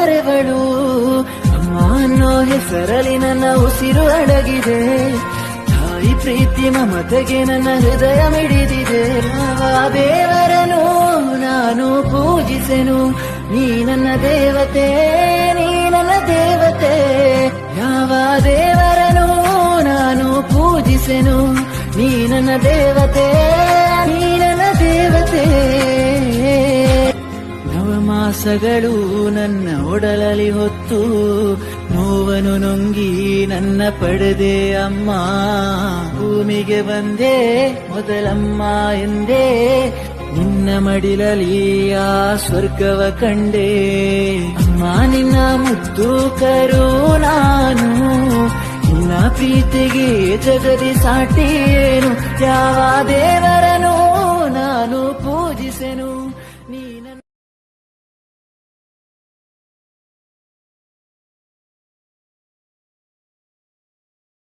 ಬಾರೆವಳು. ಅಮ್ಮ ಅನ್ನೋ ಹೆಸರಲ್ಲಿ ನನ್ನ ಉಸಿರು ಅಡಗಿದೆ. ತಾಯಿ ಪ್ರೀತಿ ಮಮತೆಗೆ ನನ್ನ ಹೃದಯ ಮಿಡಿದಿದೆ. ಯಾವ ದೇವರನು ನಾನು ಪೂಜಿಸೆನು, ನೀ ನನ್ನ ದೇವತೆ, ನೀ ನನ್ನ ದೇವತೆ. ಯಾವ ದೇವರನು ನಾನು ಪೂಜಿಸೆನು, ನೀ ನನ್ನ ದೇವತೆ, ನೀ ನನ್ನ ದೇವತೆ. ನವಮಾಸಗಳು ನನ್ನ ಒಡಲಲ್ಲಿ ಹೊತ್ತು ನೋವನು ನುಂಗಿ ನನ್ನ ಪಡೆದೆ ಅಮ್ಮ. ಭೂಮಿಗೆ ಬಂದೆ ಮೊದಲಮ್ಮ ಎಂದೇ, ನಿನ್ನ ಮಡಿಲಲ್ಲಿ ಆ ಸ್ವರ್ಗವ ಕಂಡೆ. ಅಮ್ಮ ನಿನ್ನ ಮುದ್ದು ಕರು ನಾನು, ನಿನ್ನ ಪ್ರೀತಿಗೆ ಜಗದಿ ಸಾಟಿ ಏನು. ಯಾವ ದೇವರನು